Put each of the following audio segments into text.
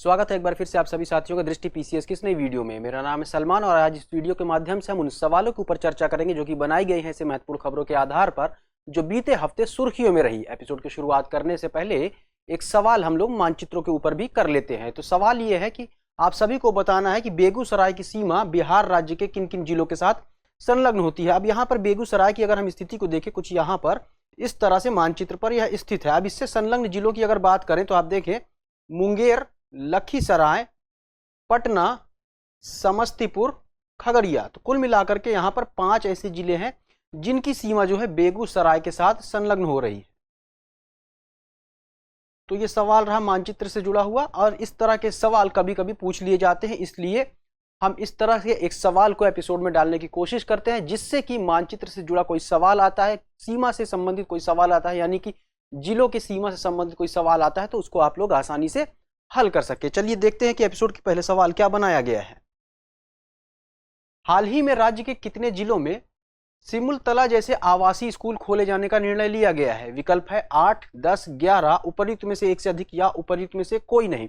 स्वागत है एक बार फिर से आप सभी साथियों का दृष्टि पीसीएस की इस नई वीडियो में। मेरा नाम है सलमान और आज इस वीडियो के माध्यम से हम उन सवालों के ऊपर चर्चा करेंगे जो कि बनाई गई हैं ऐसे महत्वपूर्ण खबरों के आधार पर जो बीते हफ्ते सुर्खियों में रही। एपिसोड की शुरुआत करने से पहले एक सवाल हम लोग मानचित्रों के ऊपर भी कर लेते हैं। तो सवाल ये है कि आप सभी को बताना है कि बेगूसराय की सीमा बिहार राज्य के किन किन जिलों के साथ संलग्न होती है। अब यहाँ पर बेगूसराय की अगर हम स्थिति को देखें, कुछ यहाँ पर इस तरह से मानचित्र पर यह स्थित है। अब इससे संलग्न जिलों की अगर बात करें तो आप देखें मुंगेर, लखीसराय, पटना, समस्तीपुर, खगड़िया, तो कुल मिलाकर के यहाँ पर 5 ऐसे जिले हैं जिनकी सीमा जो है बेगूसराय के साथ संलग्न हो रही है। तो ये सवाल रहा मानचित्र से जुड़ा हुआ और इस तरह के सवाल कभी कभी पूछ लिए जाते हैं, इसलिए हम इस तरह से एक सवाल को एपिसोड में डालने की कोशिश करते हैं जिससे कि मानचित्र से जुड़ा कोई सवाल आता है, सीमा से संबंधित कोई सवाल आता है, यानी कि जिलों की सीमा से संबंधित कोई सवाल आता है तो उसको आप लोग आसानी से हल कर सके। चलिए देखते हैं कि एपिसोड के पहले सवाल क्या बनाया गया है। हाल ही में राज्य के कितने जिलों में सिमुलतला जैसे आवासीय स्कूल खोले जाने का निर्णय लिया गया है? विकल्प है 8, 10, 11, उपर्युक्त में से एक से अधिक या उपर्युक्त में से कोई नहीं।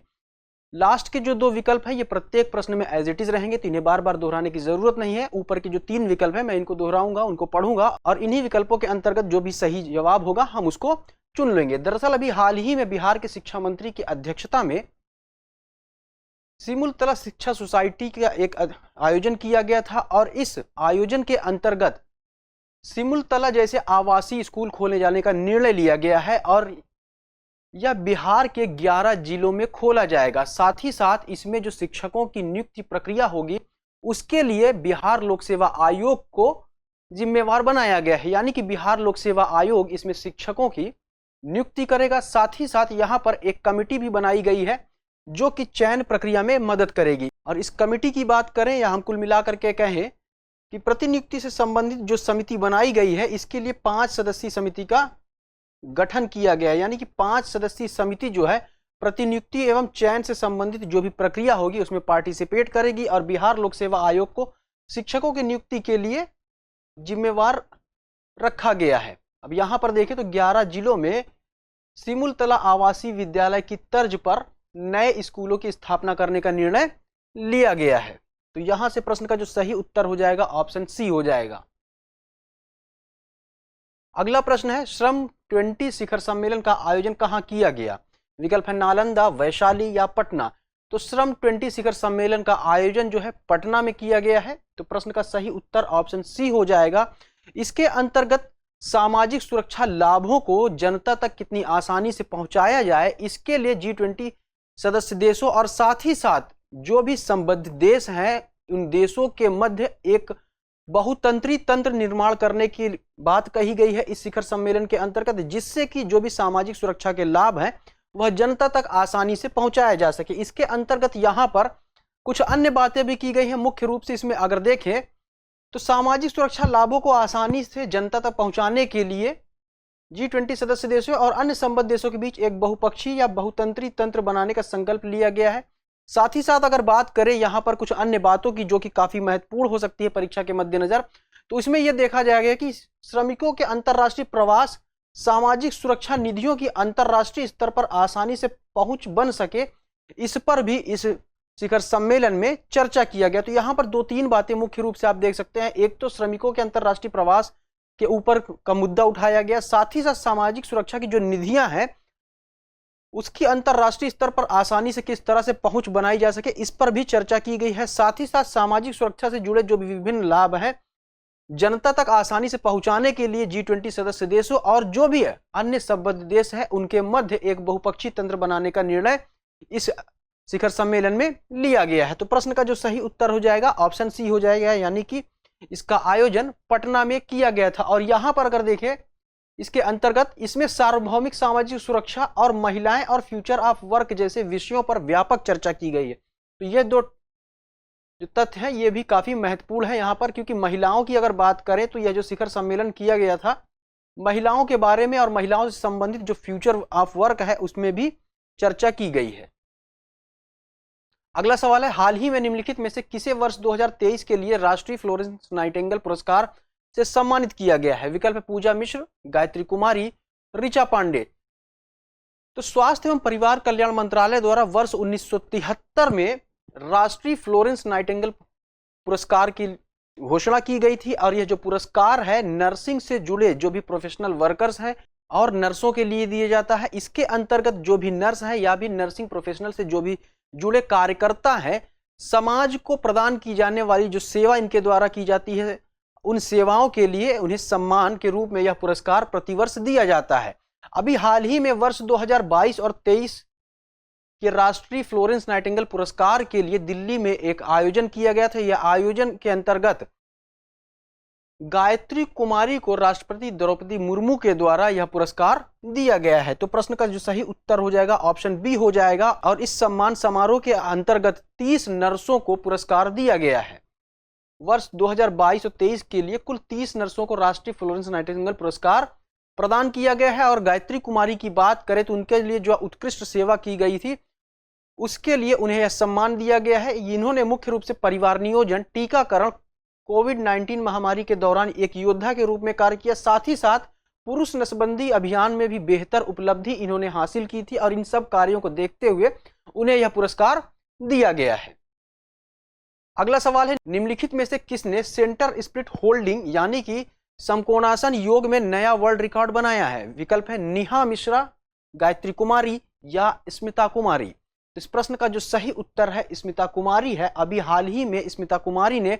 लास्ट के जो 2 विकल्प हैं ये प्रत्येक प्रश्न में एज इट इज रहेंगे, तो इन्हें बार बार दोहराने की जरूरत नहीं है। ऊपर के जो 3 विकल्प है मैं इनको दोहराऊंगा, उनको पढ़ूंगा और इन्हीं विकल्पों के अंतर्गत जो भी सही जवाब होगा हम उसको चुन लेंगे। दरअसल अभी हाल ही में बिहार के शिक्षा मंत्री की अध्यक्षता में सिमुलतला शिक्षा सोसाइटी का एक आयोजन किया गया था और इस आयोजन के अंतर्गत सिमुलतला जैसे आवासीय स्कूल खोले जाने का निर्णय लिया गया है और यह बिहार के 11 जिलों में खोला जाएगा। साथ ही साथ इसमें जो शिक्षकों की नियुक्ति प्रक्रिया होगी उसके लिए बिहार लोक सेवा आयोग को जिम्मेवार बनाया गया है, यानी कि बिहार लोक सेवा आयोग इसमें शिक्षकों की नियुक्ति करेगा। साथ ही साथ यहाँ पर एक कमेटी भी बनाई गई है जो कि चयन प्रक्रिया में मदद करेगी। और इस कमेटी की बात करें या हम कुल मिलाकर के कहें कि प्रतिनियुक्ति से संबंधित जो समिति बनाई गई है इसके लिए 5 सदस्यीय समिति का गठन किया गया है, यानी कि 5 सदस्यीय समिति जो है प्रतिनियुक्ति एवं चयन से संबंधित जो भी प्रक्रिया होगी उसमें पार्टिसिपेट करेगी और बिहार लोक सेवा आयोग को शिक्षकों की नियुक्ति के लिए जिम्मेवार रखा गया है। अब यहाँ पर देखें तो 11 जिलों में सिमुलतला आवासीय विद्यालय की तर्ज पर नए स्कूलों की स्थापना करने का निर्णय लिया गया है। तो यहां से प्रश्न का जो सही उत्तर हो जाएगा ऑप्शन सी हो जाएगा। अगला प्रश्न है श्रम 20 शिखर सम्मेलन का आयोजन कहां किया गया? विकल्प है नालंदा, वैशाली या पटना। तो श्रम 20 शिखर सम्मेलन का आयोजन जो है पटना में किया गया है, तो प्रश्न का सही उत्तर ऑप्शन सी हो जाएगा। इसके अंतर्गत सामाजिक सुरक्षा लाभों को जनता तक कितनी आसानी से पहुंचाया जाए इसके लिए G20 सदस्य देशों और साथ ही साथ जो भी संबद्ध देश हैं उन देशों के मध्य एक बहुतंत्री तंत्र निर्माण करने की बात कही गई है इस शिखर सम्मेलन के अंतर्गत, जिससे कि जो भी सामाजिक सुरक्षा के लाभ हैं वह जनता तक आसानी से पहुंचाया जा सके। इसके अंतर्गत यहाँ पर कुछ अन्य बातें भी की गई हैं। मुख्य रूप से इसमें अगर देखें तो सामाजिक सुरक्षा लाभों को आसानी से जनता तक पहुंचाने के लिए G20 सदस्य देशों और अन्य संबद्ध देशों के बीच एक बहुपक्षीय या बहुतंत्री तंत्र बनाने का संकल्प लिया गया है। साथ ही साथ अगर बात करें यहाँ पर कुछ अन्य बातों की जो कि काफी महत्वपूर्ण हो सकती है परीक्षा के मद्देनजर, तो इसमें यह देखा जाएगा कि श्रमिकों के अंतर्राष्ट्रीय प्रवास, सामाजिक सुरक्षा निधियों की अंतर्राष्ट्रीय स्तर पर आसानी से पहुंच बन सके, इस पर भी इस शिखर सम्मेलन में चर्चा किया गया। तो यहाँ पर 2-3 बातें मुख्य रूप से आप देख सकते हैं। एक तो श्रमिकों के अंतर्राष्ट्रीय प्रवास के ऊपर का मुद्दा उठाया गया, साथ ही साथ सामाजिक सुरक्षा की जो निधियां हैं उसकी अंतर्राष्ट्रीय स्तर पर आसानी से किस तरह से पहुंच बनाई जा सके इस पर भी चर्चा की गई है। साथ ही साथ सामाजिक सुरक्षा से जुड़े जो भी विभिन्न लाभ हैं जनता तक आसानी से पहुंचाने के लिए G20 सदस्य देशों और जो भी अन्य संबद्ध देश है उनके मध्य एक बहुपक्षीय तंत्र बनाने का निर्णय इस शिखर सम्मेलन में लिया गया है। तो प्रश्न का जो सही उत्तर हो जाएगा ऑप्शन सी हो जाएगा, यानी कि इसका आयोजन पटना में किया गया था। और यहां पर अगर देखें इसके अंतर्गत इसमें सार्वभौमिक सामाजिक सुरक्षा और महिलाएं और फ्यूचर ऑफ वर्क जैसे विषयों पर व्यापक चर्चा की गई है। तो ये 2 जो तथ्य हैं ये भी काफी महत्वपूर्ण है यहाँ पर, क्योंकि महिलाओं की अगर बात करें तो यह जो शिखर सम्मेलन किया गया था महिलाओं के बारे में और महिलाओं से संबंधित जो फ्यूचर ऑफ वर्क है उसमें भी चर्चा की गई है। अगला सवाल है हाल ही में निम्नलिखित में से किसे वर्ष 2023 के लिए राष्ट्रीय फ्लोरेंस नाइटिंगेल पुरस्कार से सम्मानित किया गया है? विकल्प है पूजा मिश्र, गायत्री कुमारी, ऋचा पांडे। तो स्वास्थ्य एवं परिवार कल्याण मंत्रालय द्वारा वर्ष 1973 में राष्ट्रीय फ्लोरेंस नाइटिंगेल पुरस्कार की घोषणा की गई थी और यह जो पुरस्कार है नर्सिंग से जुड़े जो भी प्रोफेशनल वर्कर्स हैं और नर्सों के लिए दिया जाता है। इसके अंतर्गत जो भी नर्स है या भी नर्सिंग प्रोफेशनल से जो भी जुड़े कार्यकर्ता हैं, समाज को प्रदान की जाने वाली जो सेवा इनके द्वारा की जाती है, उन सेवाओं के लिए उन्हें सम्मान के रूप में यह पुरस्कार प्रतिवर्ष दिया जाता है। अभी हाल ही में वर्ष 2022 और 23 के राष्ट्रीय फ्लोरेंस नाइटिंगेल पुरस्कार के लिए दिल्ली में एक आयोजन किया गया था। यह आयोजन के अंतर्गत गायत्री कुमारी को राष्ट्रपति द्रौपदी मुर्मू के द्वारा यह पुरस्कार दिया गया है। तो प्रश्न का जो सही उत्तर हो जाएगा ऑप्शन बी हो जाएगा। और इस सम्मान समारोह के अंतर्गत 30 नर्सों को पुरस्कार दिया गया है। वर्ष 2022 और 23 के लिए कुल 30 नर्सों को राष्ट्रीय फ्लोरेंस नाइटिंगेल पुरस्कार प्रदान किया गया है। और गायत्री कुमारी की बात करें तो उनके लिए जो उत्कृष्ट सेवा की गई थी उसके लिए उन्हें यह सम्मान दिया गया है। इन्होंने मुख्य रूप से परिवार नियोजन, टीकाकरण, कोविड-19 महामारी के दौरान एक योद्धा के रूप में कार्य किया, साथ ही साथ पुरुष नसबंदी अभियान में भी बेहतर उपलब्धि इन्होंने हासिल की थी और इन सब कार्यों को देखते हुए उन्हें यह पुरस्कार दिया गया है। अगला सवाल है, निम्नलिखित में से किसने सेंटर स्प्लिट होल्डिंग यानी कि समकोणासन योग में नया वर्ल्ड रिकॉर्ड बनाया है? विकल्प है नेहा मिश्रा, गायत्री कुमारी या स्मिता कुमारी। इस प्रश्न का जो सही उत्तर है स्मिता कुमारी है। अभी हाल ही में स्मिता कुमारी ने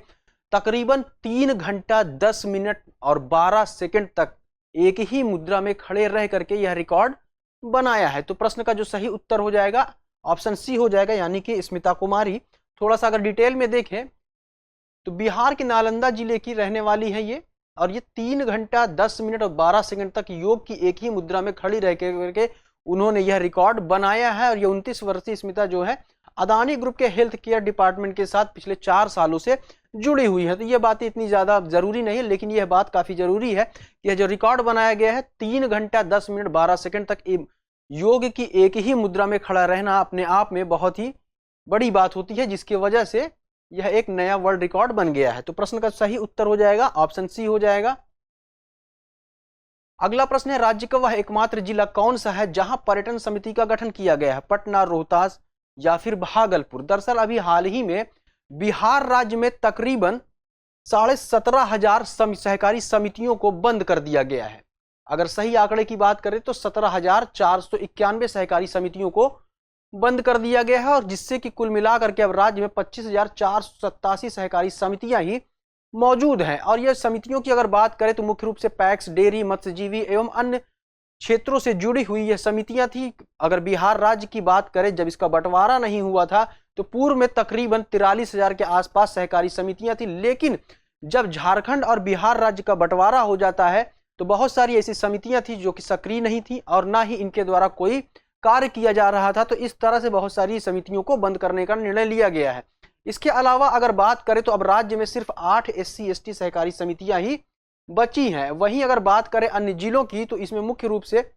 तकरीबन 3 घंटा 10 मिनट और 12 सेकंड तक एक ही मुद्रा में खड़े रह करके यह रिकॉर्ड बनाया है। तो प्रश्न का जो सही उत्तर हो जाएगा ऑप्शन सी हो जाएगा, यानी कि स्मिता कुमारी। थोड़ा सा अगर डिटेल में देखें तो बिहार के नालंदा जिले की रहने वाली है ये, और ये 3 घंटा 10 मिनट और 12 सेकंड तक योग की एक ही मुद्रा में खड़ी रह करके उन्होंने यह रिकॉर्ड बनाया है। और ये 29 वर्षीय स्मिता जो है अदानी ग्रुप के हेल्थ केयर डिपार्टमेंट के साथ पिछले 4 सालों से जुड़ी हुई है। तो ये बातें इतनी ज्यादा जरूरी नहीं है, लेकिन यह बात काफी जरूरी है कि यह जो रिकॉर्ड बनाया गया है 3 घंटा 10 मिनट 12 सेकंड तक योग की एक ही मुद्रा में खड़ा रहना अपने आप में बहुत ही बड़ी बात होती है, जिसकी वजह से यह एक नया वर्ल्ड रिकॉर्ड बन गया है। तो प्रश्न का सही उत्तर हो जाएगा ऑप्शन सी हो जाएगा। अगला प्रश्न है, राज्य का वह एकमात्र जिला कौन सा है जहां पर्यटन समिति का गठन किया गया है? पटना, रोहतास या फिर भागलपुर। दरअसल अभी हाल ही में बिहार राज्य में तकरीबन 17,500 सहकारी समितियों को बंद कर दिया गया है। अगर सही आंकड़े की बात करें तो 17,491 सहकारी समितियों को बंद कर दिया गया है, और जिससे कि कुल मिलाकर के अब राज्य में 25,487 सहकारी समितियां ही मौजूद हैं। और ये समितियों की अगर बात करें तो मुख्य रूप से पैक्स, डेयरी, मत्स्यजीवी एवं अन्य क्षेत्रों से जुड़ी हुई यह समितियां थी। अगर बिहार राज्य की बात करें, जब इसका बंटवारा नहीं हुआ था तो पूर्व में तकरीबन 43,000 के आसपास सहकारी समितियां थी, लेकिन जब झारखंड और बिहार राज्य का बंटवारा हो जाता है तो बहुत सारी ऐसी समितियां थी जो कि सक्रिय नहीं थी और ना ही इनके द्वारा कोई कार्य किया जा रहा था। तो इस तरह से बहुत सारी समितियों को बंद करने का निर्णय लिया गया है। इसके अलावा अगर बात करें तो अब राज्य में सिर्फ 8 SC/ST सहकारी समितियां ही बची हैं। वहीं अगर बात करें अन्य जिलों की तो इसमें मुख्य रूप से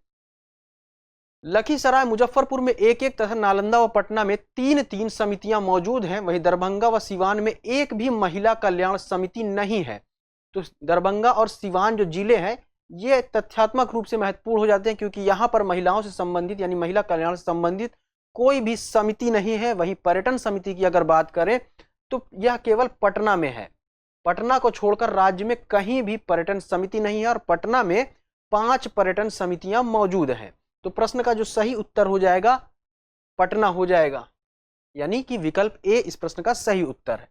लखीसराय, मुजफ्फरपुर में 1-1 तथा नालंदा व पटना में 3-3 समितियां मौजूद हैं। वहीं दरभंगा व सिवान में एक भी महिला कल्याण समिति नहीं है। तो दरभंगा और सिवान जो जिले हैं ये तथ्यात्मक रूप से महत्वपूर्ण हो जाते हैं, क्योंकि यहाँ पर महिलाओं से संबंधित यानी महिला कल्याण से संबंधित कोई भी समिति नहीं है। वहीं पर्यटन समिति की अगर बात करें तो यह केवल पटना में है। पटना को छोड़कर राज्य में कहीं भी पर्यटन समिति नहीं है और पटना में 5 पर्यटन समितियां मौजूद हैं। तो प्रश्न का जो सही उत्तर हो जाएगा पटना हो जाएगा, यानी कि विकल्प ए इस प्रश्न का सही उत्तर है।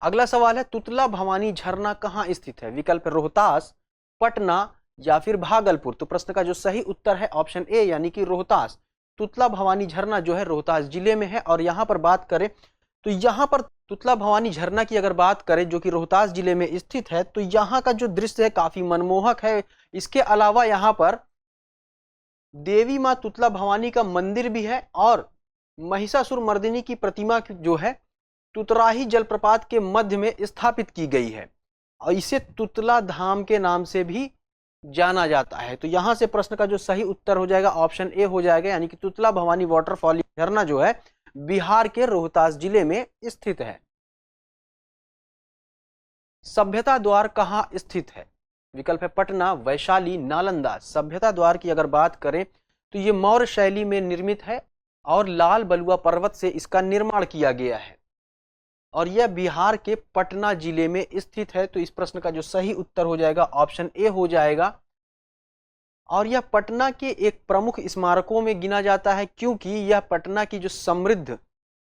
अगला सवाल है, तुतला भवानी झरना कहां स्थित है? विकल्प रोहतास, पटना या फिर भागलपुर। तो प्रश्न का जो सही उत्तर है ऑप्शन ए यानी कि रोहतास। तुतला भवानी झरना जो है रोहतास जिले में है। और यहां पर बात करें तो यहां पर तुतला भवानी झरना की अगर बात करें जो कि रोहतास जिले में स्थित है, तो यहां का जो दृश्य है काफी मनमोहक है। इसके अलावा यहां पर देवी मां तुतला भवानी का मंदिर भी है और महिषासुर मर्दिनी की प्रतिमा जो है तुतराही जलप्रपात के मध्य में स्थापित की गई है और इसे तुतला धाम के नाम से भी जाना जाता है। तो यहां से प्रश्न का जो सही उत्तर हो जाएगा ऑप्शन ए हो जाएगा, यानी कि तुतला भवानी वाटरफॉल झरना जो है बिहार के रोहतास जिले में स्थित है। सभ्यता द्वार कहां स्थित है? विकल्प है पटना, वैशाली, नालंदा। सभ्यता द्वार की अगर बात करें तो ये मौर्य शैली में निर्मित है और लाल बलुआ पर्वत से इसका निर्माण किया गया है और यह बिहार के पटना जिले में स्थित है। तो इस प्रश्न का जो सही उत्तर हो जाएगा ऑप्शन ए हो जाएगा। और यह पटना के एक प्रमुख स्मारकों में गिना जाता है क्योंकि यह पटना की जो समृद्ध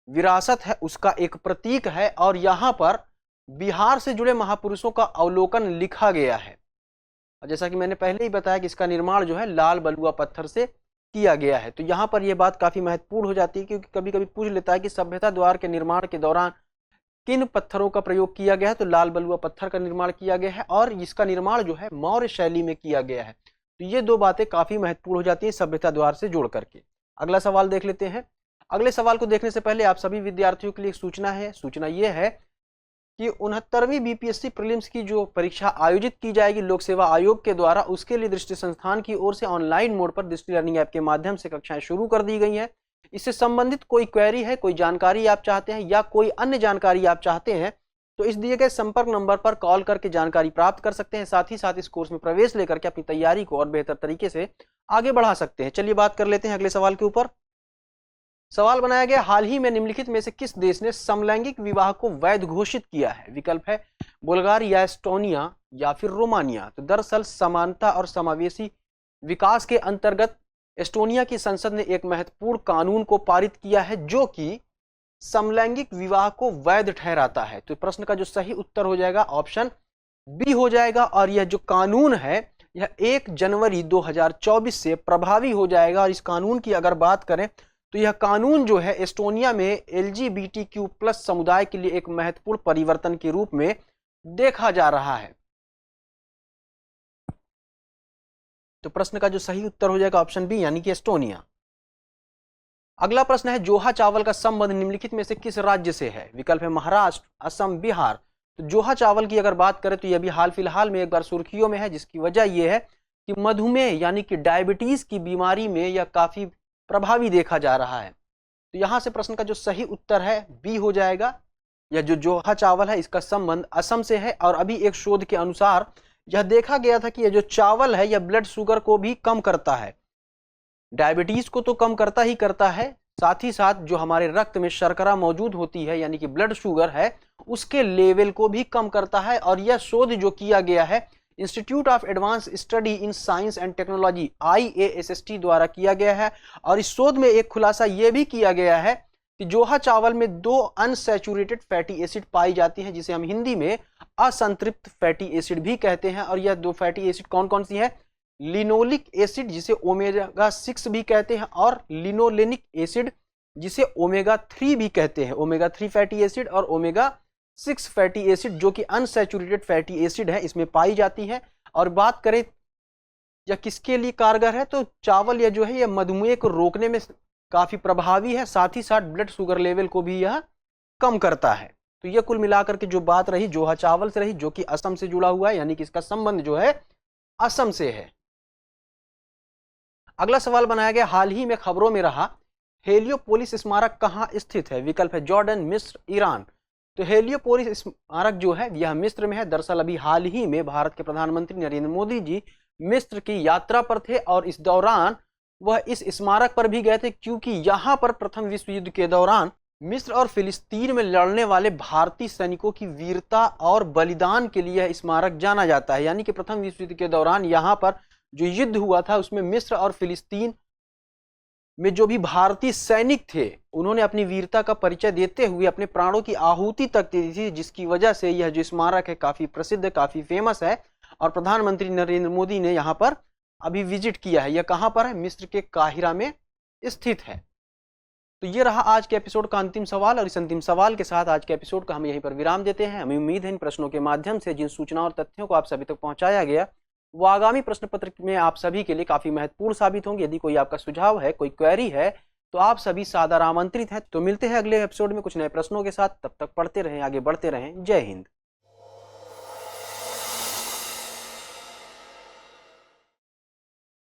विरासत है उसका एक प्रतीक है और यहाँ पर बिहार से जुड़े महापुरुषों का अवलोकन लिखा गया है। और जैसा कि मैंने पहले ही बताया कि इसका निर्माण जो है लाल बलुआ पत्थर से किया गया है। तो यहाँ पर यह बात काफी महत्वपूर्ण हो जाती है क्योंकि कभी कभी पूछ लेता है कि सभ्यता द्वार के निर्माण के दौरान किन पत्थरों का प्रयोग किया गया है। तो लाल बलुआ पत्थर का निर्माण किया गया है और इसका निर्माण जो है मौर्य शैली में किया गया है। तो ये दो बातें काफी महत्वपूर्ण हो जाती हैं सभ्यता द्वार से जोड़ करके। अगला सवाल देख लेते हैं। अगले सवाल को देखने से पहले आप सभी विद्यार्थियों के लिए एक सूचना है। सूचना ये है कि 69वीं बीपीएससी प्रीलिम्स की जो परीक्षा आयोजित की जाएगी लोक सेवा आयोग के द्वारा, उसके लिए दृष्टि संस्थान की ओर से ऑनलाइन मोड पर दृष्टि लर्निंग ऐप के माध्यम से कक्षाएं शुरू कर दी गई हैं। इससे संबंधित कोई क्वेरी है, कोई जानकारी आप चाहते हैं या कोई अन्य जानकारी आप चाहते हैं तो इस दिए गए संपर्क नंबर पर कॉल करके जानकारी प्राप्त कर सकते हैं। साथ ही साथ इस कोर्स में प्रवेश लेकर के अपनी तैयारी को और बेहतर तरीके से आगे बढ़ा सकते हैं। चलिए बात कर लेते हैं अगले सवाल के ऊपर। सवाल बनाया गया, हाल ही में निम्नलिखित में से किस देश ने समलैंगिक विवाह को वैध घोषित किया है? विकल्प है बुल्गारिया, एस्टोनिया या फिर रोमानिया। तो दरअसल समानता और समावेशी विकास के अंतर्गत एस्टोनिया की संसद ने एक महत्वपूर्ण कानून को पारित किया है जो कि समलैंगिक विवाह को वैध ठहराता है। तो प्रश्न का जो सही उत्तर हो जाएगा ऑप्शन बी हो जाएगा। और यह जो कानून है यह 1 जनवरी 2024 से प्रभावी हो जाएगा। और इस कानून की अगर बात करें तो यह कानून जो है एस्टोनिया में LGBTQ+ समुदाय के लिए एक महत्वपूर्ण परिवर्तन के रूप में देखा जा रहा है। तो प्रश्न का जो सही उत्तर हो जाएगा ऑप्शन बी यानी कि एस्टोनिया। अगला प्रश्न है, जोहा चावल का संबंध निम्नलिखित में से किस राज्य से है? विकल्प है महाराष्ट्र, असम, बिहार। तो जोहा चावल की अगर बात करें तो यह भी हाल फिलहाल में एक बार सुर्खियों में है, जिसकी वजह यह है कि मधुमेह यानी कि डायबिटीज की बीमारी में यह काफी प्रभावी देखा जा रहा है। तो यहां से प्रश्न का जो सही उत्तर है बी हो जाएगा। यह जो जोहा चावल है इसका संबंध असम से है और अभी एक शोध के अनुसार यह देखा गया था कि यह जो चावल है यह ब्लड शुगर को भी कम करता है। डायबिटीज को तो कम करता ही करता है, साथ ही साथ जो हमारे रक्त में शर्करा मौजूद होती है यानी कि ब्लड शुगर है उसके लेवल को भी कम करता है। और यह शोध जो किया गया है institute of advance study in science and technology IASST द्वारा किया गया है। और इस शोध में एक खुलासा यह भी किया गया है कि जोहा चावल में 2 अनसैचुरेटेड फैटी एसिड पाई जाती हैं जिसे हम हिंदी में असंतृप्त फैटी एसिड भी कहते हैं। और यह 2 फैटी एसिड कौन कौन सी है? लिनोलिक एसिड जिसे ओमेगा 6 भी कहते हैं और लिनोलेनिक एसिड जिसे ओमेगा 3 भी कहते हैं। ओमेगा 3 फैटी एसिड और ओमेगा 6 फैटी एसिड जो कि अनसैचुरेटेड फैटी एसिड है इसमें पाई जाती है। और बात करें यह किसके लिए कारगर है तो चावल यह जो है यह मधुमेह को रोकने में काफी प्रभावी है, साथ ही साथ ब्लड शुगर लेवल को भी यह कम करता है। तो यह कुल मिलाकर के जो बात रही जोहा चावल से रही जो कि असम से जुड़ा हुआ है यानी कि इसका संबंध जो है असम से है। अगला सवाल बनाया गया, हाल ही में खबरों में रहा हेलियोपोलिस स्मारक कहां स्थित है? विकल्प है जॉर्डन, मिस्र, ईरान। तो हेलियोपोलिस स्मारक जो है यह मिस्र में है। दरअसल अभी हाल ही में भारत के प्रधानमंत्री नरेंद्र मोदी जी मिस्र की यात्रा पर थे और इस दौरान वह इस स्मारक पर भी गए थे क्योंकि यहां पर प्रथम विश्व युद्ध के दौरान मिस्र और फिलिस्तीन में लड़ने वाले भारतीय सैनिकों की वीरता और बलिदान के लिए यह स्मारक जाना जाता है। यानी कि प्रथम विश्व युद्ध के दौरान यहाँ पर जो युद्ध हुआ था उसमें मिस्र और फिलिस्तीन में जो भी भारतीय सैनिक थे उन्होंने अपनी वीरता का परिचय देते हुए अपने प्राणों की आहुति तक दी थी, जिसकी वजह से यह जो स्मारक है काफी प्रसिद्ध, काफी फेमस है। और प्रधानमंत्री नरेंद्र मोदी ने यहाँ पर अभी विजिट किया है। यह कहाँ पर है? मिस्र के काहिरा में स्थित है। तो ये रहा आज के एपिसोड का अंतिम सवाल और इस अंतिम सवाल के साथ आज के एपिसोड का हम यहीं पर विराम देते हैं। हमें उम्मीद है इन प्रश्नों के माध्यम से जिन सूचनाओं और तथ्यों को आप सभी तक पहुंचाया गया वो आगामी प्रश्न पत्र में आप सभी के लिए काफी महत्वपूर्ण साबित होंगे। यदि कोई आपका सुझाव है, कोई क्वेरी है तो आप सभी सादर आमंत्रित हैं। तो मिलते हैं अगले एपिसोड में कुछ नए प्रश्नों के साथ। तब तक पढ़ते रहें, आगे बढ़ते रहें। जय हिंद।